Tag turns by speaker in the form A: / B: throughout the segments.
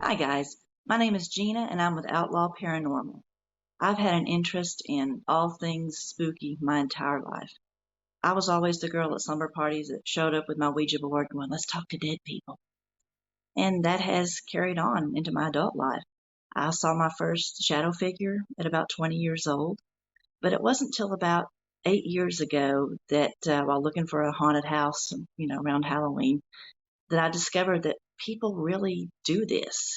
A: Hi guys, my name is Gina and I'm with Outlaw Paranormal. I've had an interest in all things spooky my entire life. I was always the girl at slumber parties that showed up with my Ouija board going, let's talk to dead people. And that has carried on into my adult life. I saw my first shadow figure at about 20 years old, but it wasn't till about 8 years ago that while looking for a haunted house, around Halloween, that I discovered that people really do this.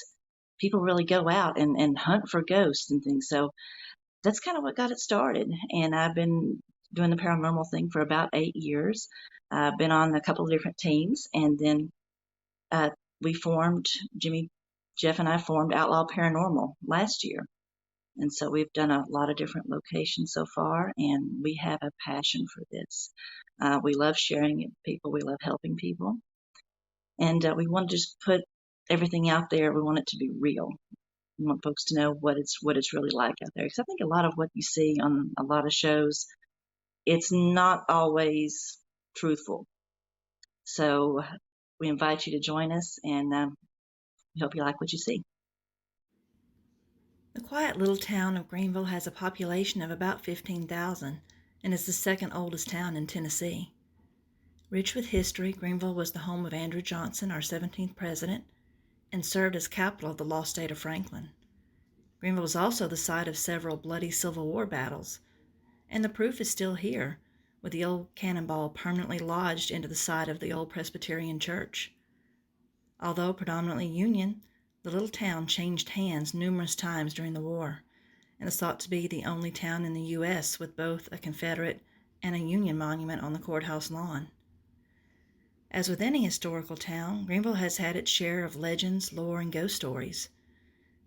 A: People really go out and hunt for ghosts and things. So that's kind of what got it started. And I've been doing the paranormal thing for about 8 years. I've been on a couple of different teams, and then uh, Jeff and I formed Outlaw Paranormal last year. And so we've done a lot of different locations so far, and we have a passion for this. We love sharing it with people. We love helping people. And we want to just put everything out there. We want it to be real. We want folks to know what it's really like out there. Because I think a lot of what you see on a lot of shows, it's not always truthful. So we invite you to join us, and we hope you like what you see.
B: The quiet little town of Greenville has a population of about 15,000 and is the second oldest town in Tennessee. Rich with history, Greenville was the home of Andrew Johnson, our 17th president, and served as capital of the lost state of Franklin. Greenville was also the site of several bloody Civil War battles, and the proof is still here, with the old cannonball permanently lodged into the side of the old Presbyterian church. Although predominantly Union, the little town changed hands numerous times during the war, and is thought to be the only town in the U.S. with both a Confederate and a Union monument on the courthouse lawn. As with any historical town, Greenville has had its share of legends, lore, and ghost stories.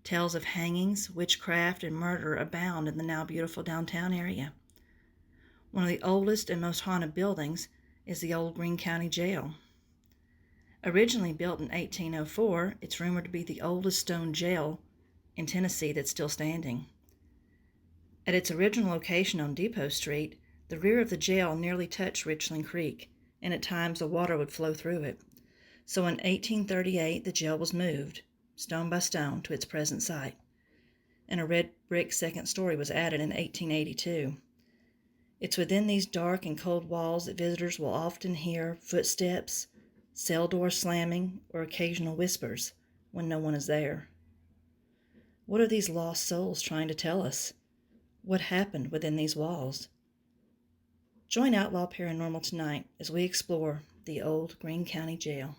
B: Tales of hangings, witchcraft, and murder abound in the now beautiful downtown area. One of the oldest and most haunted buildings is the Old Greene County Jail. Originally built in 1804, it's rumored to be the oldest stone jail in Tennessee that's still standing. At its original location on Depot Street, the rear of the jail nearly touched Richland Creek, and at times the water would flow through it. So in 1838, the jail was moved, stone by stone, to its present site, and a red brick second story was added in 1882. It's within these dark and cold walls that visitors will often hear footsteps, cell doors slamming, or occasional whispers when no one is there. What are these lost souls trying to tell us? What happened within these walls? Join Outlaw Paranormal tonight as we explore the Old Greene County Jail.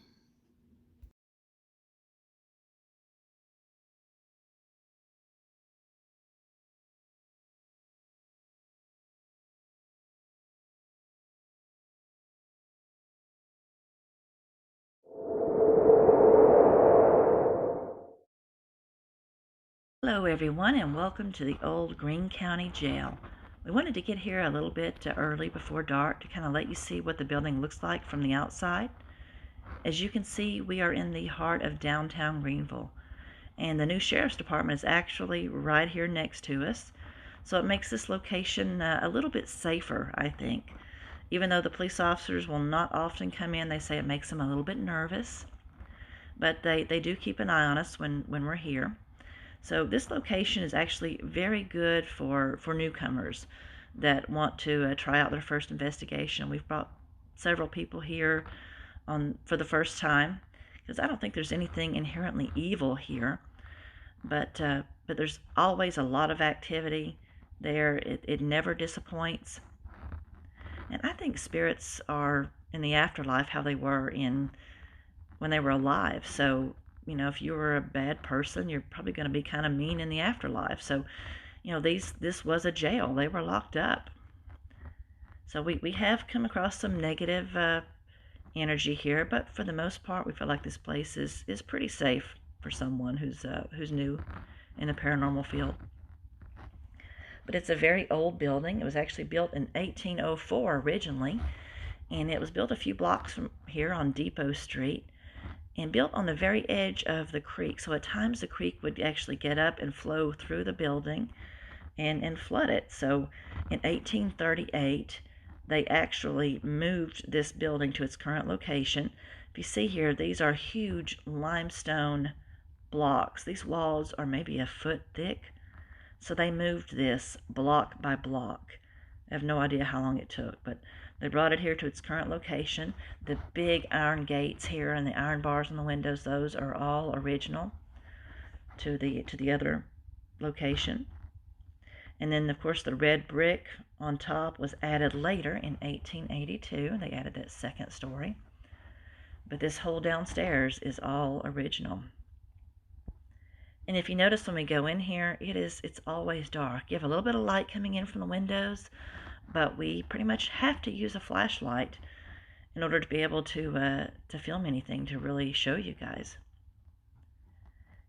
B: Hello everyone, and welcome to the Old Greene County Jail. We wanted to get here a little bit early before dark to kind of let you see what the building looks like from the outside. As you can see, we are in the heart of downtown Greenville, and the new sheriff's department is actually right here next to us, so it makes this location a little bit safer, I think. Even though the police officers will not often come in, they say it makes them a little bit nervous, but they do keep an eye on us when we're here. So this location is actually very good for newcomers that want to try out their first investigation. We've brought several people here for the first time, because I don't think there's anything inherently evil here, but there's always a lot of activity there. It never disappoints. And I think spirits are in the afterlife how they were when they were alive. So, if you were a bad person, you're probably going to be kind of mean in the afterlife. So, this was a jail. They were locked up. So we have come across some negative energy here, but for the most part, we feel like this place is pretty safe for someone who's new in the paranormal field. But it's a very old building. It was actually built in 1804 originally, and it was built a few blocks from here on Depot Street, and built on the very edge of the creek. So at times the creek would actually get up and flow through the building and flood it. So in 1838, they actually moved this building to its current location. If you see here, these are huge limestone blocks. These walls are maybe a foot thick. So they moved this block by block. I have no idea how long it took, but they brought it here to its current location. The big iron gates here and the iron bars on the windows, those are all original to the other location. And then, of course, the red brick on top was added later in 1882. They added that second story. But this whole downstairs is all original. And if you notice when we go in here, it's always dark. You have a little bit of light coming in from the windows, but we pretty much have to use a flashlight in order to be able to film anything, to really show you guys.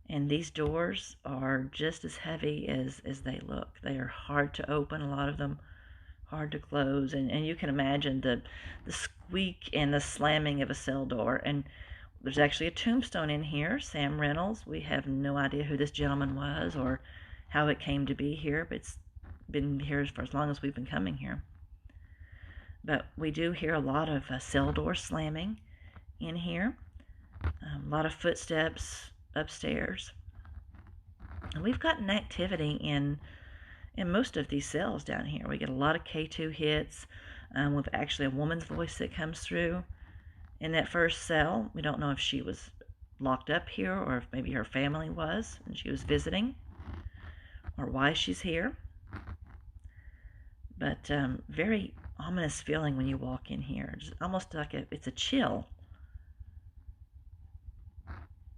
B: And these doors are just as heavy as they look. They are hard to open, a lot of them hard to close. And you can imagine the squeak and the slamming of a cell door. And there's actually a tombstone in here, Sam Reynolds. We have no idea who this gentleman was or how it came to be here, but it's been here for as long as we've been coming here. But we do hear a lot of cell door slamming in here, a lot of footsteps upstairs. And we've gotten activity in most of these cells down here. We get a lot of K2 hits with actually a woman's voice that comes through in that first cell. We don't know if she was locked up here or if maybe her family was and she was visiting, or why she's here. But very ominous feeling when you walk in here. It's almost like it's a chill.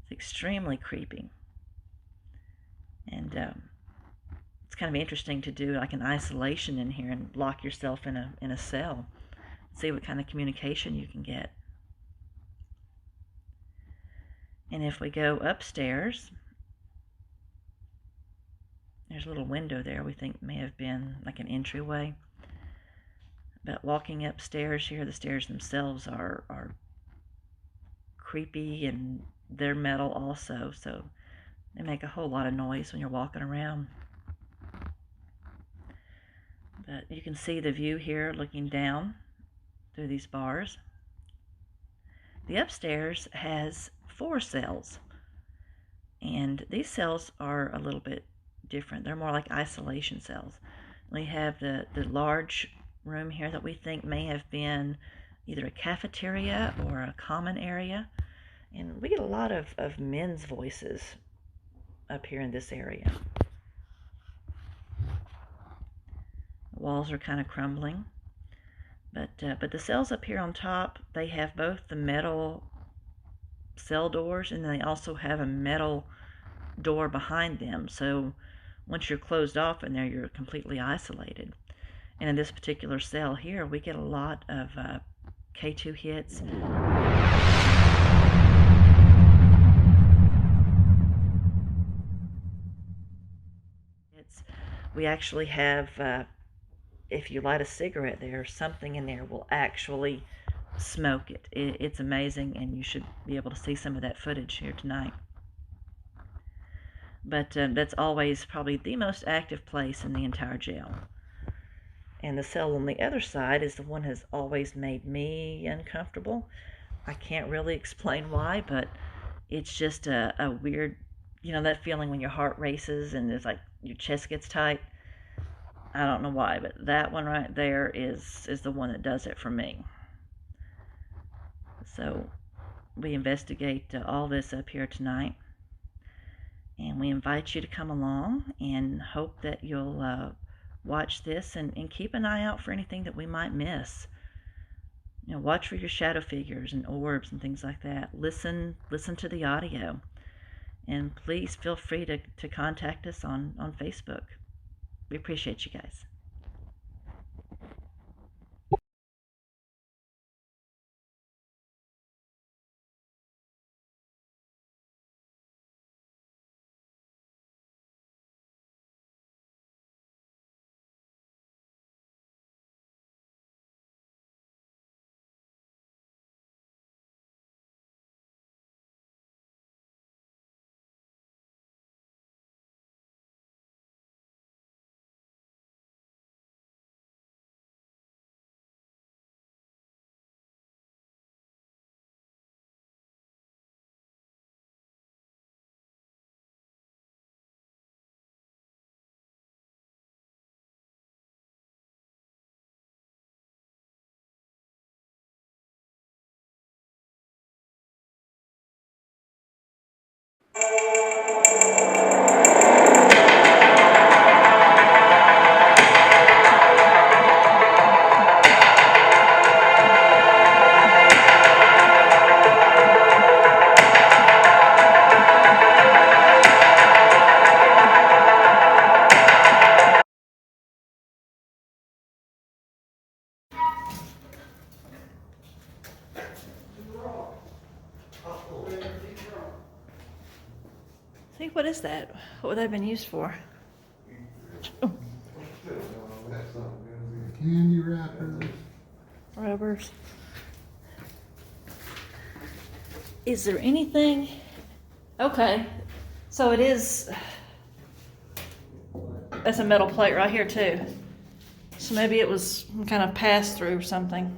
B: It's extremely creepy. And it's kind of interesting to do like an isolation in here and lock yourself in a cell. See what kind of communication you can get. And if we go upstairs, there's a little window there we think may have been like an entryway. But walking upstairs here, the stairs themselves are creepy, and they're metal also, so they make a whole lot of noise when you're walking around. But you can see the view here looking down through these bars. The upstairs has 4 cells, and these cells are a little bit different. They're more like isolation cells. We have the large room here that we think may have been either a cafeteria or a common area, and we get a lot of men's voices up here in this area. The walls are kind of crumbling, but the cells up here on top, they have both the metal cell doors, and then they also have a metal door behind them. So once you're closed off in there, you're completely isolated. And in this particular cell here, we get a lot of K2 hits. We actually have, if you light a cigarette there, something in there will actually smoke it. It's amazing, and you should be able to see some of that footage here tonight. But that's always probably the most active place in the entire jail. And the cell on the other side is the one that has always made me uncomfortable. I can't really explain why, but it's just a weird, that feeling when your heart races and it's like your chest gets tight. I don't know why, but that one right there is the one that does it for me. So we investigate all this up here tonight, and we invite you to come along and hope that you'll watch this and keep an eye out for anything that we might miss. Watch for your shadow figures and orbs and things like that. Listen to the audio. And please feel free to contact us on Facebook. We appreciate you guys. See, what is that? What would that have been used for? Oh.
C: Candy wrappers.
B: Rubbers. Is there anything? Okay, so it is. That's a metal plate right here too. So maybe it was some kind of pass through or something.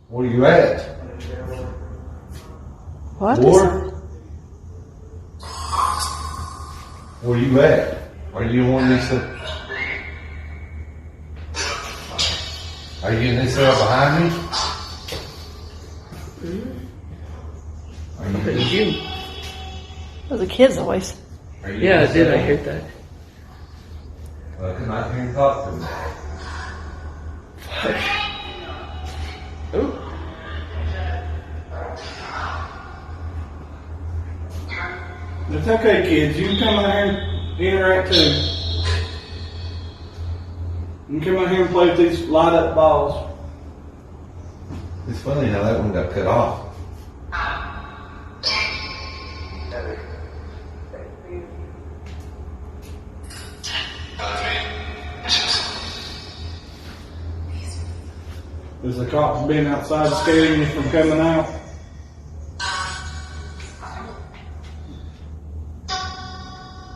C: Where you at?
B: What?
C: Ward? Where you at? Are you in one of these things? Are you in this cell behind me? Are you?
B: That was a kid's voice.
C: Are you
D: Yeah,
C: in
D: I did.
C: this
D: I
C: cell?
D: heard that.
C: Well, come out here and talk to me.
D: Oh. It's okay, kids. You can come out here and interact too. You can come out here and play with these light up balls.
C: It's funny how that one got cut off.
D: Is the cops being outside scaring you from coming out?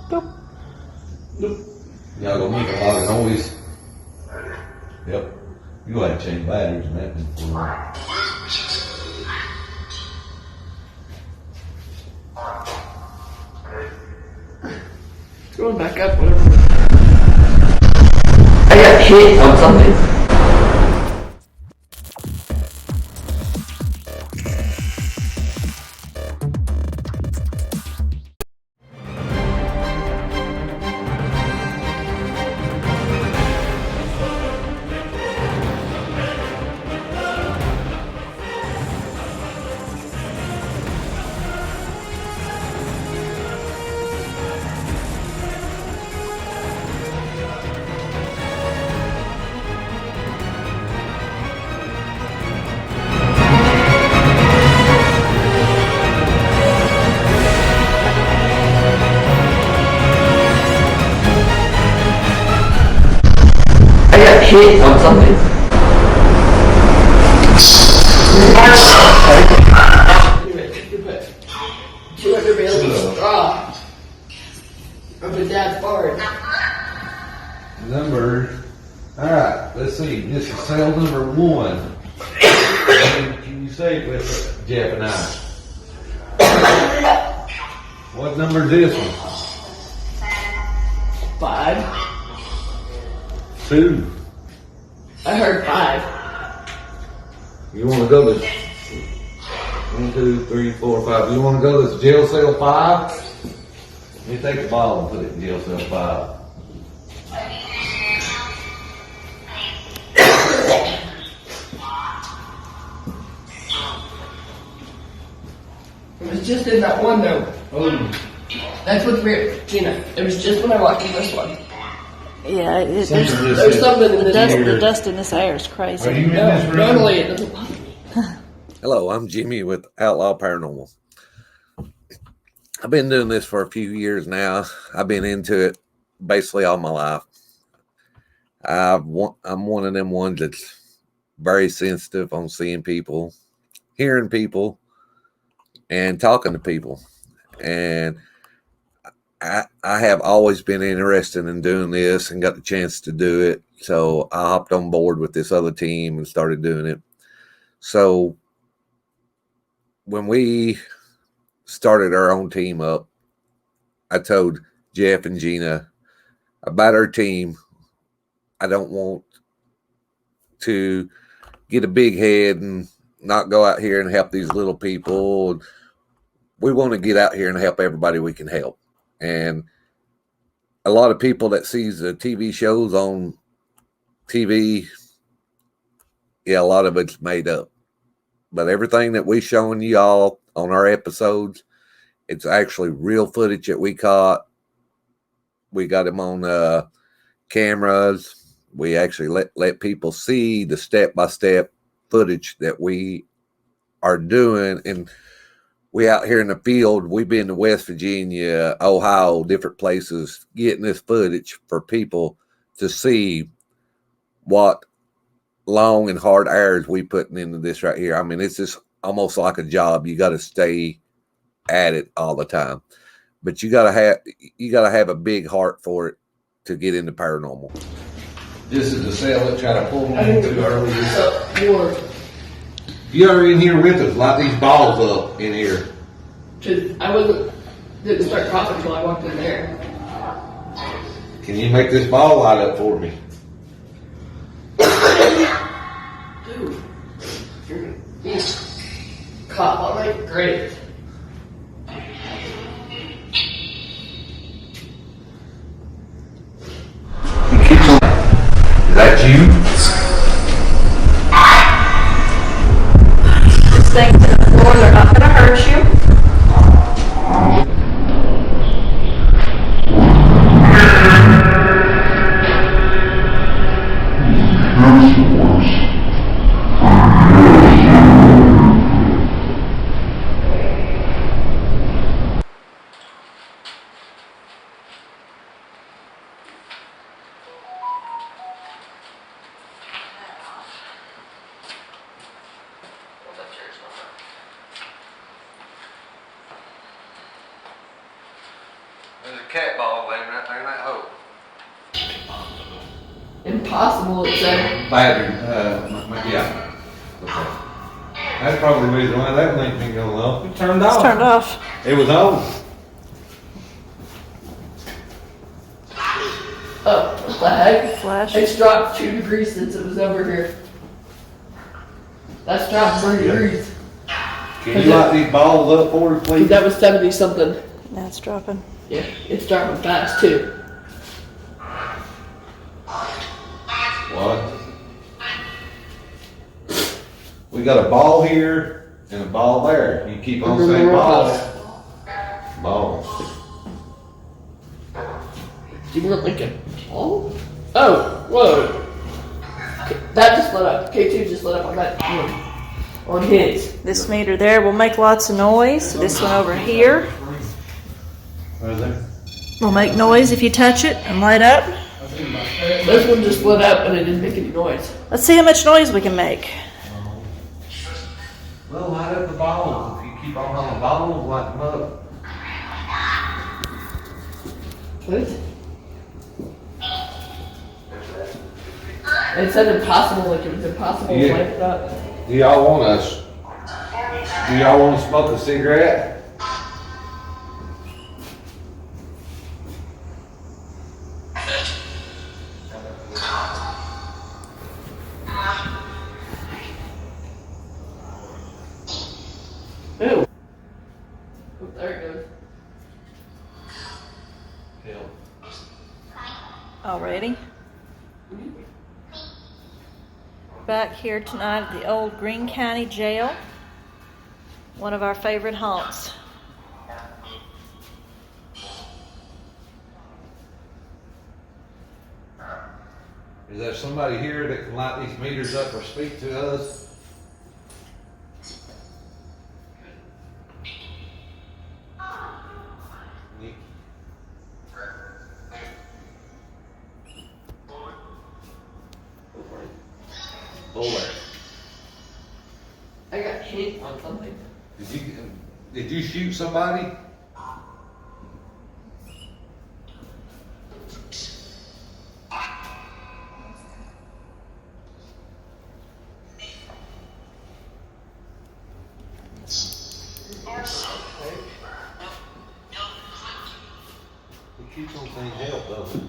B: Boop.
D: Nope.
C: Y'all gonna make a lot of noise. Yep. You go ahead and change batteries and that before.
D: It's going back up, whatever.
E: I got hit on something. Hit on something. You have to be able to straw up a dad's fart.
C: Number. Alright, let's see. This is cell number 1. Can you say it with Jeff and I? What number is this one?
E: 5.
C: 2.
E: I heard 5.
C: You want to go to 1, 2, 3, 4, 5? You want to go to jail cell 5? Let me take the ball and put it in jail cell 5.
E: It was just in that one though. That's what's weird, Gina. It was just when I walked in this one.
B: Yeah,
E: There's something in
B: the dust in this air is crazy.
C: Are you in
E: No,
C: this room?
E: normally it doesn't bother me.
F: Hello, I'm Jimmy with Outlaw Paranormal. I've been doing this for a few years now. I've been into it basically all my life. I'm one of them ones that's very sensitive on seeing people, hearing people, and talking to people. And I have always been interested in doing this and got the chance to do it. So I hopped on board with this other team and started doing it. So when we started our own team up, I told Jeff and Gina about our team. I don't want to get a big head and not go out here and help these little people. We want to get out here and help everybody we can help. And a lot of people that sees the TV shows on TV, yeah, a lot of it's made up. But everything that we showing y'all on our episodes, it's actually real footage that we caught. We got them on cameras. We actually let people see the step-by-step footage that we are doing. And we out here in the field, we've been to West Virginia, Ohio, different places, getting this footage for people to see what long and hard hours we putting into this right here. I mean, it's just almost like a job. You got to stay at it all the time, but you got to have a big heart for it to get into paranormal.
C: This is the cell that tried to pull me into earlier.
E: More.
C: You are in here with us. Light these balls up in here.
E: I didn't start coughing until I walked in there.
C: Can you make this ball light up for me?
E: Dude, you're gonna cough all night? Great.
C: Is that you?
B: Just stay to the floor, they're not going to hurt you.
C: There's a cat ball laying right there in that hole.
E: Impossible, it said.
C: Battery, yeah. Okay. That's probably the reason why that ain't been going off. It turned off.
B: It's turned off.
C: It was on.
E: Oh, what the heck?
B: Flash.
E: It's dropped 2 degrees since it was over here. That's dropped 3 degrees.
C: Can you light these balls up for us, please?
E: That was 70 something.
B: Now it's dropping.
E: Yeah, it's dropping fast too.
C: What? We got a ball here and a ball there. You keep on saying ball. Ball.
E: You weren't thinking, oh? Oh, whoa. That just lit up. K2 just lit up on that one. On his.
B: This meter there will make lots of noise. This one over here will make noise if you touch it and light up.
E: This one just lit up and it didn't make any noise.
B: Let's see how much noise we can make.
C: Well, light up the balls. If you keep on the balls, light them up.
E: What? It said impossible, like it was impossible to light it up.
C: Do y'all want to smoke a cigarette?
B: Already? Back here tonight at the Old Greene County Jail, one of our favorite haunts.
C: Is there somebody here that can light these meters up or speak to us? Boy,
E: I got hit on something.
C: did you shoot somebody? It keeps on saying help, doesn't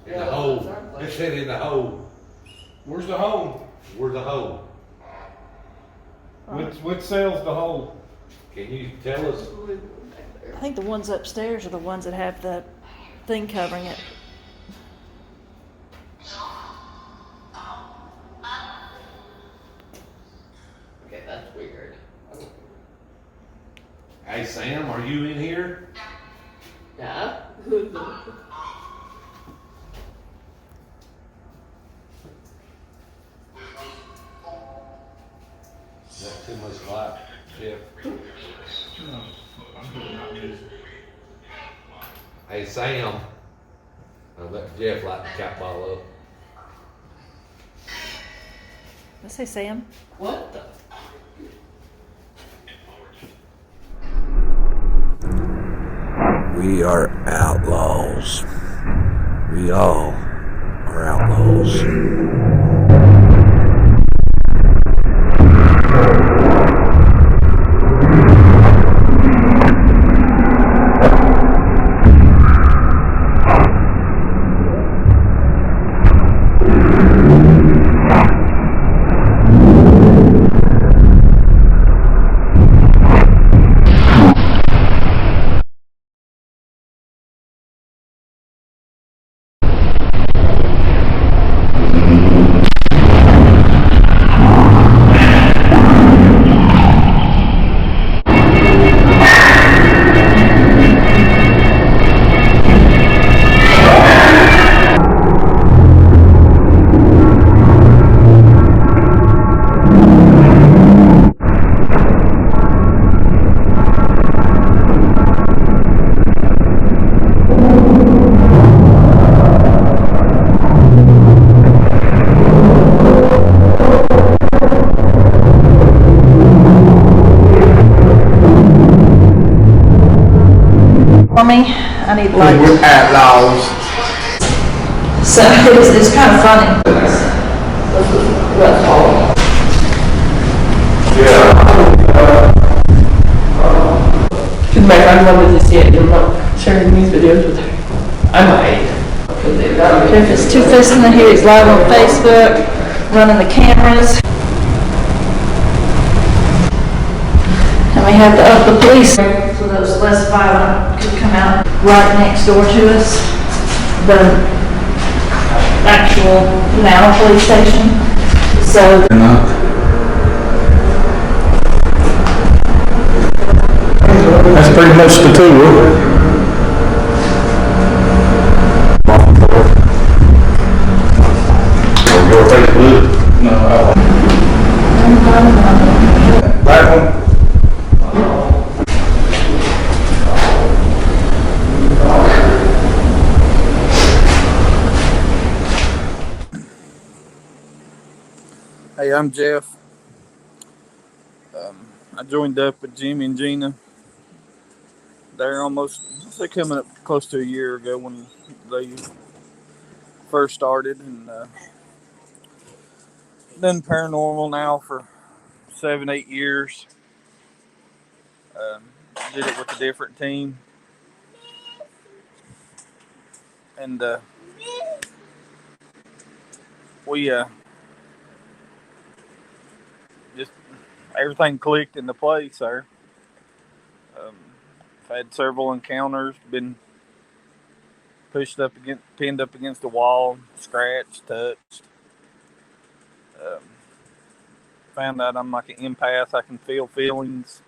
C: it? In the hole. It said in the hole.
D: Where's the hole?
C: Where's the hole?
D: Which cell's the hole?
C: Can you tell us?
B: I think the ones upstairs are the ones that have the thing covering it.
E: Okay, that's weird.
C: Hey Sam, are you in here?
E: Yeah?
C: Is that too much light, Jeff? Hey Sam, I'll let Jeff light the cat ball up.
B: Let's say Sam.
E: What the?
F: We are outlaws. We all are outlaws.
B: For me, I need light.
D: We're outlaws.
B: So it's kind of funny.
E: That's all. Cause my grandmother just said, you're not sharing these videos with her. I might. Cause they got me.
B: If it's two-faced in here, he's live on Facebook, running the cameras. And we have to up the police so those less violent could come out right next door to us. The actual now police station. So
D: That's pretty much the tour.
C: Your Facebook?
D: No, that one. Hey, I'm Jeff. I joined up with Jimmy and Gina. They're they're coming up close to a year ago when they first started, and done paranormal now for 7-8 years. Did it with a different team, and we just everything clicked into place there. I've had several encounters, been pinned up against the wall, scratched, touched. Found out I'm like an empath. I can feel feelings.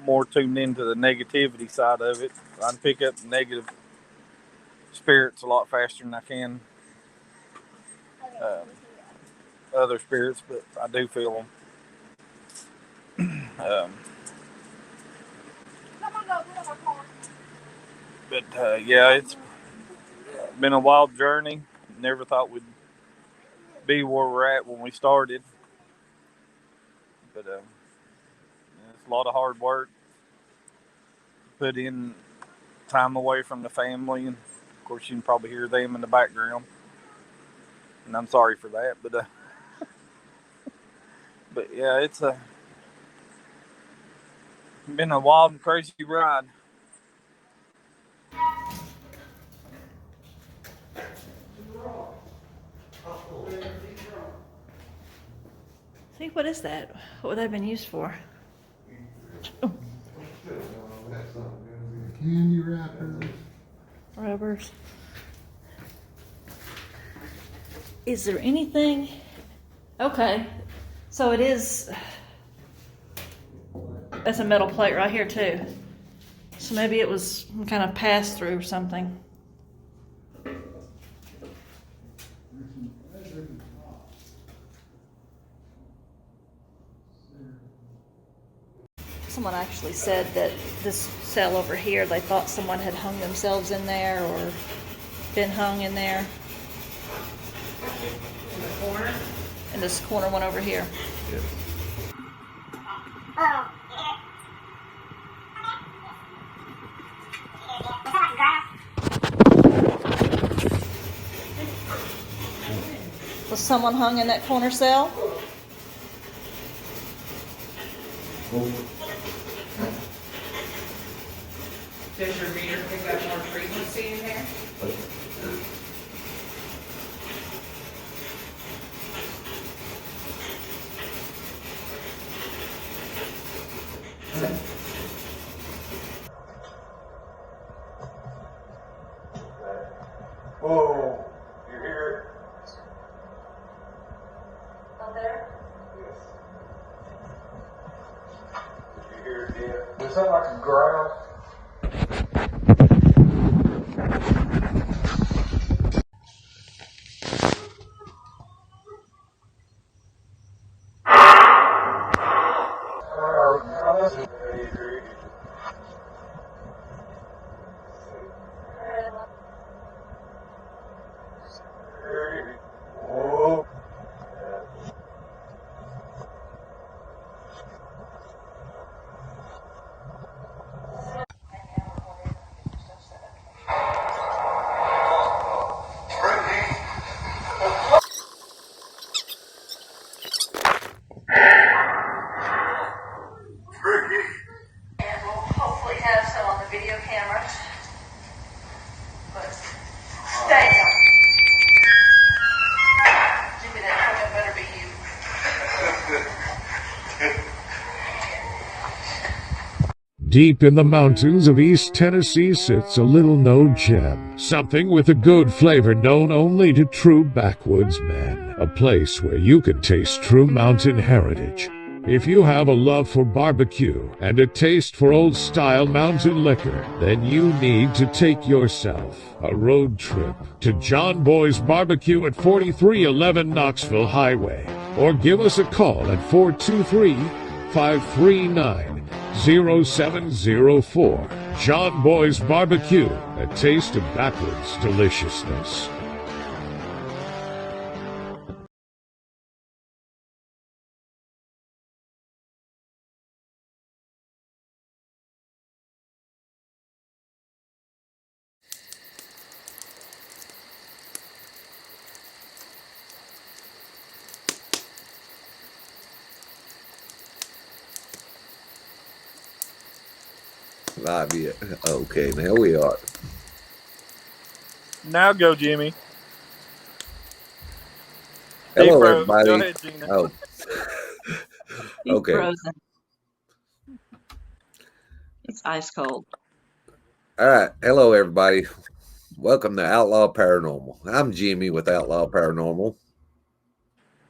D: More tuned into the negativity side of it. I can pick up negative spirits a lot faster than I can other spirits, but I do feel them. Yeah, it's been a wild journey. Never thought we'd be where we're at when we started, but it's a lot of hard work. Put in time away from the family, and of course you can probably hear them in the background, and I'm sorry for that, but yeah, it's been a wild and crazy ride.
B: See, what is that? What would that have been used for?
G: Candy wrappers.
B: Rubbers. Is there anything? Okay, so it is. That's a metal plate right here too. So maybe it was some kind of pass through or something. Someone actually said that this cell over here, they thought someone had hung themselves in there or been hung in there.
E: In the corner?
B: And this corner one over here. Was someone hung in that corner cell?
E: Does your reader pick up more frequency in there?
C: Whoa, you hear it?
B: Out there?
C: Yes. Did you hear it yet? Does that like a growl?
B: And we'll hopefully have some on the video camera. But damn. Jimmy, that fucking better be you.
H: Deep in the mountains of East Tennessee sits a little-known gem, something with a good flavor known only to true backwoods men, a place where you can taste true mountain heritage. If you have a love for barbecue and a taste for old-style mountain liquor, then you need to take yourself a road trip to John Boy's Barbecue at 4311 Knoxville Highway, or give us a call at 423-539-0704. John Boy's Barbecue, a taste of backwoods deliciousness.
F: Live yet. Okay, now we are.
D: Now go, Jimmy.
F: Hello,
D: Defroze.
F: everybody.
D: Go ahead, Gina.
F: Oh,
A: He's
F: okay.
A: frozen. It's ice cold.
F: All right. Hello, everybody. Welcome to Outlaw Paranormal. I'm Jimmy with Outlaw Paranormal.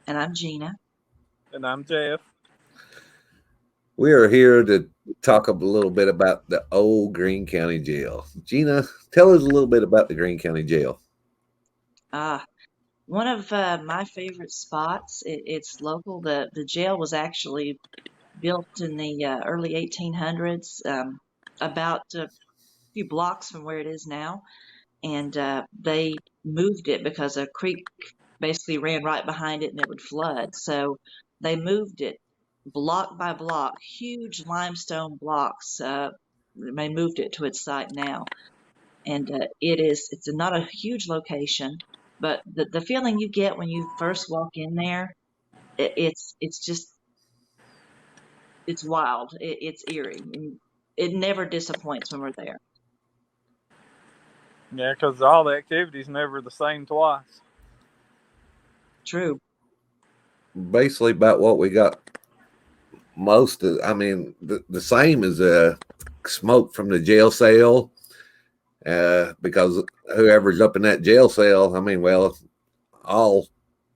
A: And I'm Gina.
D: And I'm Jeff.
F: We are here to talk a little bit about the Old Greene County Jail. Gina, tell us a little bit about the Greene County Jail.
A: One of my favorite spots. It's local. The jail was actually built in the early 1800s, about a few blocks from where it is now, and they moved it because a creek basically ran right behind it and it would flood. So they moved it block by block, huge limestone blocks. They moved it to its site now, and it's not a huge location, but the feeling you get when you first walk in there, it's just it's wild. It's eerie. And it never disappoints when we're there.
D: Yeah, because all the activity's never the same twice.
A: True.
F: Basically, about what we got the same as smoke from the jail cell. Because whoever's up in that jail cell, all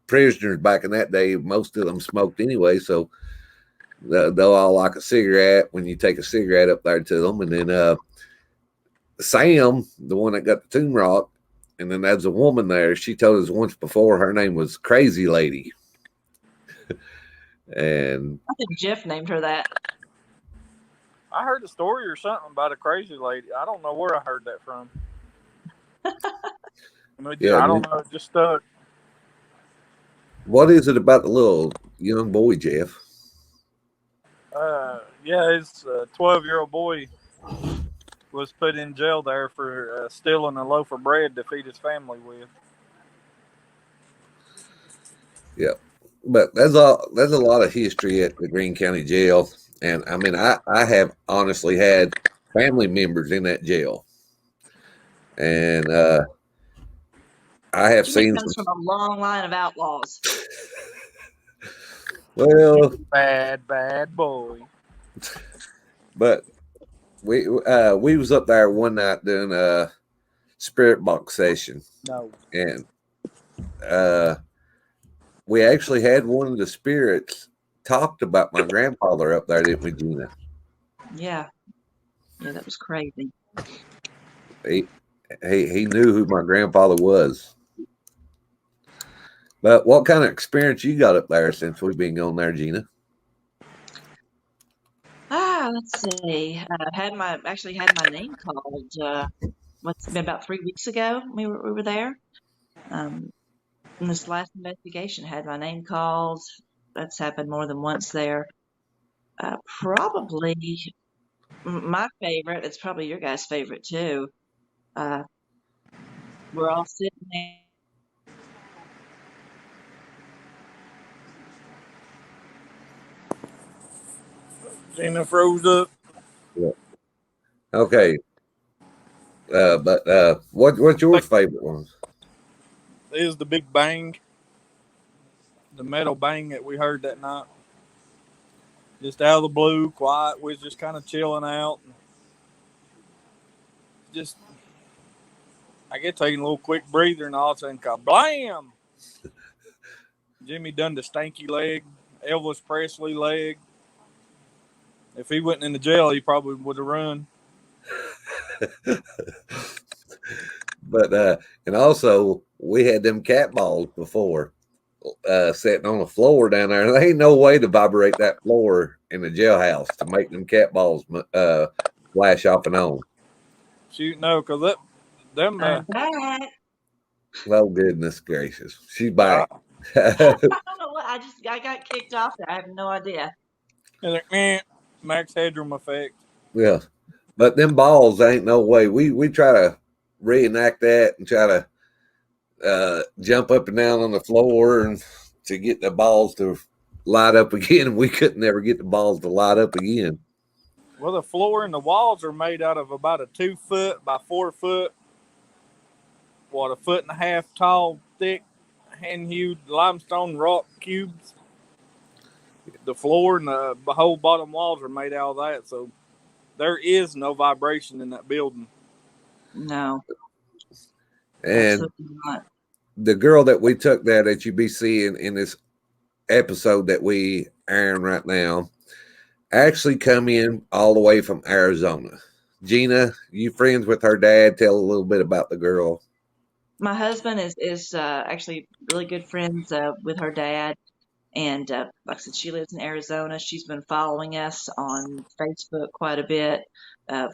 F: prisoners back in that day, most of them smoked anyway, so they'll all like a cigarette when you take a cigarette up there to them. And then Sam, the one that got the tomb rock, and then there's a woman there. She told us once before her name was Crazy Lady. And
A: I think Jeff named her that.
D: I heard a story or something about a crazy lady. I don't know where I heard that from. I don't know. It just stuck.
F: What is it about the little young boy, Jeff?
D: His 12-year-old boy was put in jail there for stealing a loaf of bread to feed his family with.
F: Yeah, but there's a lot of history at the Greene County Jail, and I have honestly had family members in that jail, and I have seen
A: comes from a long line of outlaws.
F: Well,
D: bad boy.
F: But we was up there one night doing a spirit box session.
D: No.
F: And we actually had one of the spirits talked about my grandfather up there, didn't we, Gina?
A: Yeah, that was crazy.
F: He knew who my grandfather was. But what kind of experience you got up there since we've been going there, Gina?
A: Let's see. I actually had my name called. What's been about 3 weeks ago? We were there. In this last investigation, had my name called. That's happened more than once there. Probably my favorite. It's probably your guys' favorite too. We're all sitting there.
D: Gina froze up.
F: Yeah. Okay. But what's your favorite one?
D: Is the big bang, the metal bang that we heard that night. Just out of the blue, quiet. We was just kind of chilling out. Just, I get taking a little quick breather, and all of a sudden, kablam! Jimmy done the stanky leg, Elvis Presley leg. If he wasn't in the jail, he probably would have run.
F: But and also we had them cat balls before sitting on the floor down there. There ain't no way to vibrate that floor in the jailhouse to make them cat balls flash off and on.
D: Shoot, no, because them.
F: Oh goodness gracious, she's back.
A: I don't know what. I got kicked off there. I have no idea.
D: Like, max headroom effect.
F: Yeah, but them balls ain't no way. We try to reenact that and try to jump up and down on the floor and to get the balls to light up again. We couldn't ever get the balls to light up again.
D: Well, the floor and the walls are made out of about a 2 foot by 4 foot, a 1.5 foot tall, thick, hand-hewed limestone rock cubes. The floor and the whole bottom walls are made out of that, so there is no vibration in that building.
A: No,
F: And
A: absolutely not.
F: the girl that we took there that you be seeing in this episode that we airing right now actually come in all the way from Arizona. Gina, you friends with her dad? Tell a little bit about the girl.
A: My husband is actually really good friends with her dad, and like I said, she lives in Arizona. She's been following us on Facebook quite a bit,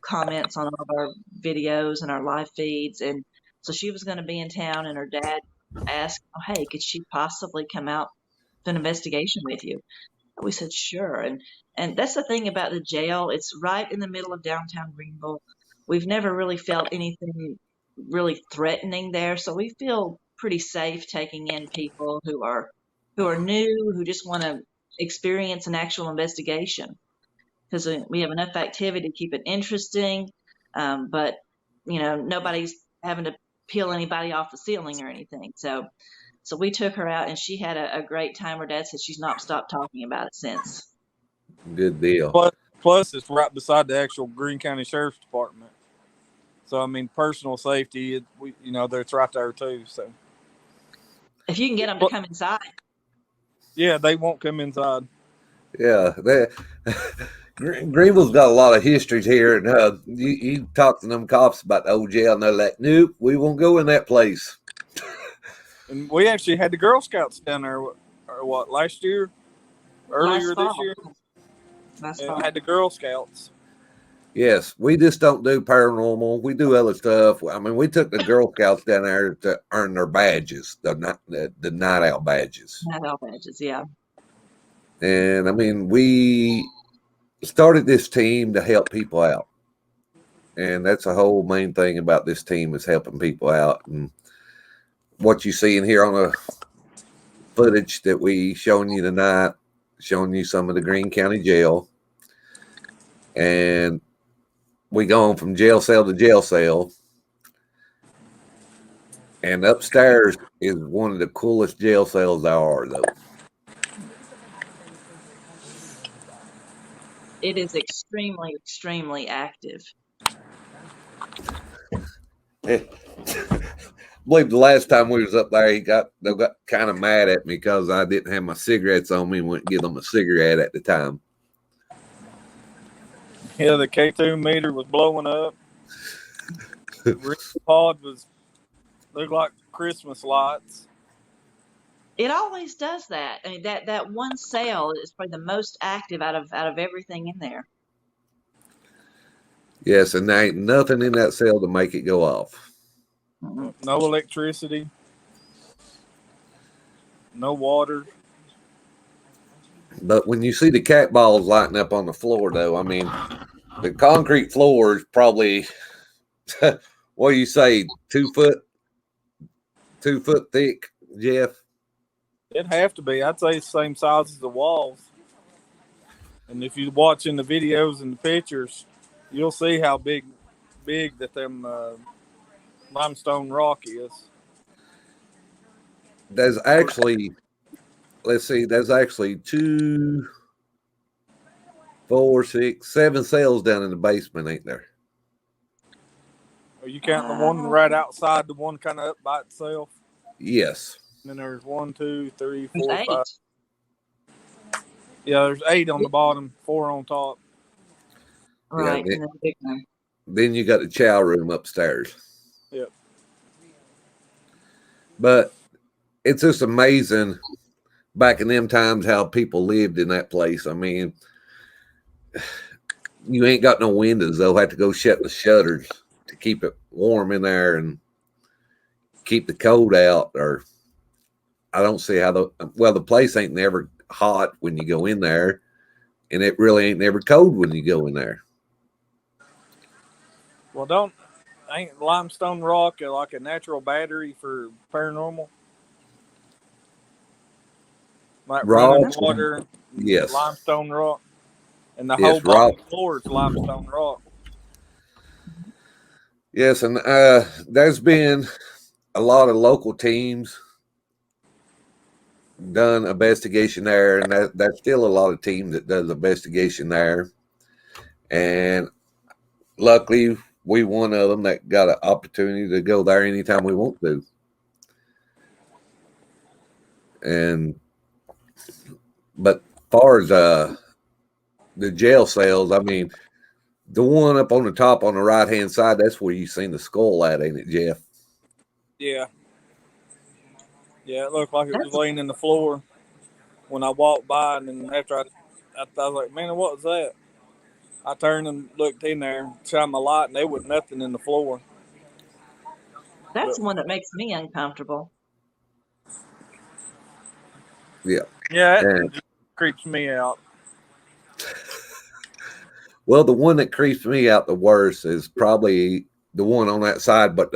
A: comments on all of our videos and our live feeds, and so she was going to be in town, and her dad asked, "Oh, hey, could she possibly come out to an investigation with you?" We said sure, and that's the thing about the jail. It's right in the middle of downtown Greenville. We've never really felt anything really threatening there, so we feel pretty safe taking in people who are new, who just want to experience an actual investigation because we have enough activity to keep it interesting, but nobody's having to peel anybody off the ceiling or anything. So we took her out, and she had a great time. Her dad said she's not stopped talking about it since.
F: Good deal.
D: Plus, it's right beside the actual Greene County Sheriff's Department. So I mean, personal safety, it's right there too. So
A: If you can get them to come inside.
D: yeah, they won't come inside.
F: Yeah, Greenville's got a lot of histories here, and you talk to them cops about the old jail, and they're like, "Nope, we won't go in that place."
D: And we actually had the Girl Scouts down there, last year, earlier this year.
A: Last
D: And
A: fall.
D: had the Girl Scouts.
F: Yes, we just don't do paranormal. We do other stuff. I mean, we took the Girl Scouts down there to earn their badges, the night owl badges.
A: Night owl badges, yeah.
F: And I mean, we started this team to help people out, and that's the whole main thing about this team is helping people out. And what you see in here on the footage that we showing you tonight, showing you some of the Greene County Jail, and we go on from jail cell to jail cell. And upstairs is one of the coolest jail cells there are, though.
A: It is extremely, extremely active.
F: I believe the last time we was up there, they got kind of mad at me because I didn't have my cigarettes on me and wouldn't give them a cigarette at the time.
D: Yeah, the K2 meter was blowing up. The pod looked like Christmas lights.
A: It always does that. I mean, that one cell is probably the most active out of everything in there.
F: Yes, and there ain't nothing in that cell to make it go off.
A: Mm-hmm.
D: No electricity. No water.
F: But when you see the cat balls lighting up on the floor, though, I mean, the concrete floor is probably, what do you say, 2 foot thick, Jeff?
D: It'd have to be. I'd say it's the same size as the walls. And if you're watching the videos and the pictures, you'll see how big that them limestone rock is.
F: There's actually, there's actually 2, 4, 6, 7 cells down in the basement, ain't there?
D: Are you counting the one right outside, the one kind of up by itself?
F: Yes.
D: And then there's 1, 2, 3, 4,
A: There's 8.
D: 5. Yeah, there's 8 on the bottom, 4 on top.
A: Right,
F: Yeah,
A: and then the big one.
F: Then you got the chow room upstairs.
D: Yep.
F: But it's just amazing back in them times how people lived in that place. I mean, you ain't got no windows. They'll have to go shut the shutters to keep it warm in there and keep the cold out. Or I don't see how the place ain't never hot when you go in there, and it really ain't never cold when you go in there.
D: Well, ain't limestone rock like a natural battery for paranormal? Like running water,
F: yes,
D: limestone rock, and the
F: yes,
D: whole bottom floor is limestone rock.
F: Yes, and there's been a lot of local teams done investigation there, and there's still a lot of teams that does investigation there. And luckily, we one of them that got an opportunity to go there anytime we want to. But far as the jail cells, I mean, the one up on the top on the right hand side, that's where you seen the skull at, ain't it, Jeff?
D: Yeah. Yeah, it looked like it was
A: That's
D: laying in the floor when I walked by, and then after I was like, man, what was that? I turned and looked in there, shined my light, and there was nothing in the floor.
A: that's
D: But
A: the one that makes me uncomfortable.
F: Yeah.
D: yeah, it
F: And,
D: just creeps me out.
F: well, the one that creeps me out the worst is probably the one on that side, but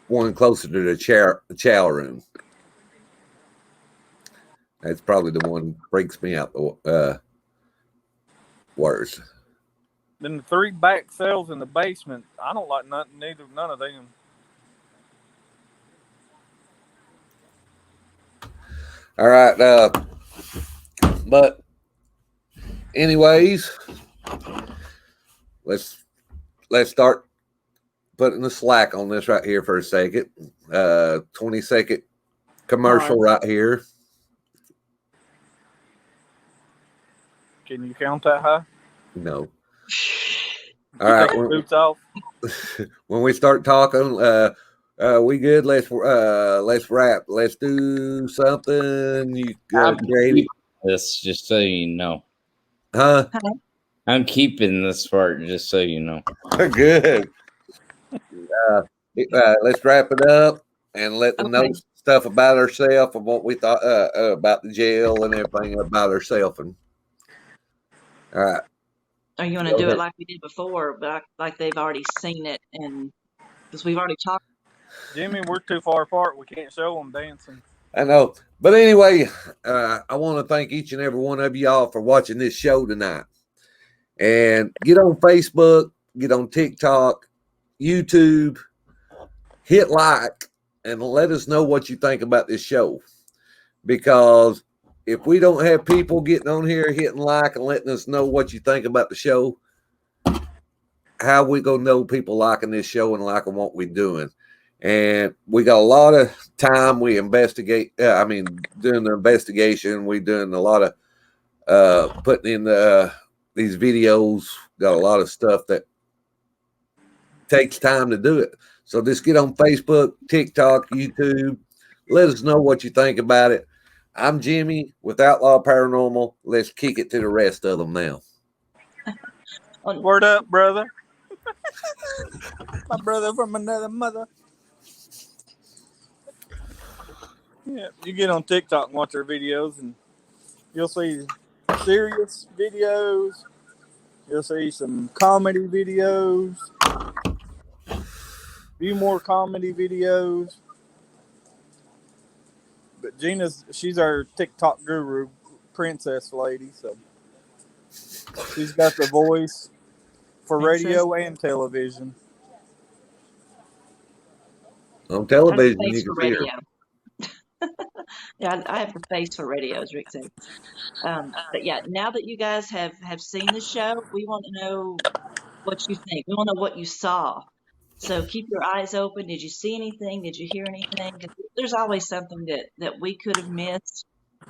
F: one closer to the chow room. That's probably the one that freaks me out the worst.
D: Then the 3 back cells in the basement, I don't like none of them.
F: All right, but anyways, let's start putting the slack on this right here for a second. 20-second commercial right here.
D: Can you count that high?
F: No. All right.
D: Boots off.
F: When we start talking, we good? Let's wrap. Let's do something. You
G: I'm
F: Grady?
G: keeping this, just so you know.
F: Huh?
G: I'm keeping this part, just so you know.
F: Good. Let's wrap it up and let them know stuff about ourselves and what we thought about the jail and everything about ourselves. And all right.
A: Are you going to do it like we did before, but like they've already seen it, and because we've already talked?
D: Jimmy, we're too far apart. We can't show them dancing.
F: I know. But anyway, I want to thank each and every one of y'all for watching this show tonight. And get on Facebook, get on TikTok, YouTube, hit like, and let us know what you think about this show. Because if we don't have people getting on here, hitting like, and letting us know what you think about the show, how we going to know people liking this show and liking what we're doing? And we got a lot of time. We investigate. Doing the investigation. We doing a lot of putting in these videos. Got a lot of stuff that takes time to do it. So just get on Facebook, TikTok, YouTube. Let us know what you think about it. I'm Jimmy with Outlaw Paranormal. Let's kick it to the rest of them now.
D: Word up, brother. My brother from another mother. Yeah, you get on TikTok and watch our videos, and you'll see serious videos. You'll see some comedy videos. A few more comedy videos. But she's our TikTok guru, princess lady, so she's got the voice for radio and television.
F: On television, you can see her.
A: Yeah, I have the face for radio, as Rick said. But yeah, now that you guys have seen the show, we want to know what you think. We want to know what you saw. So keep your eyes open. Did you see anything? Did you hear anything? 'Cause there's always something that we could have missed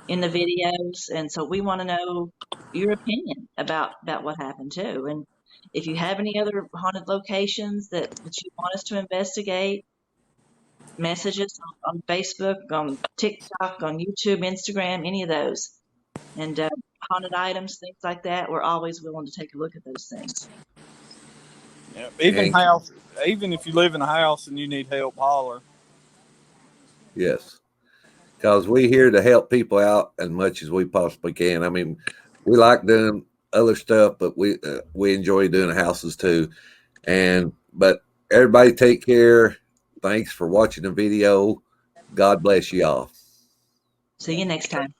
A: in the videos, and so we want to know your opinion about what happened too. And if you have any other haunted locations that you want us to investigate, message us on Facebook, on TikTok, on YouTube, Instagram, any of those. And haunted items, things like that, we're always willing to take a look at those things.
D: Yeah, even if you live in a house and you need help, holler.
F: Yes, because we're here to help people out as much as we possibly can. I mean, we like doing other stuff, but we enjoy doing houses too. But everybody take care. Thanks for watching the video. God bless you all.
A: See you next time.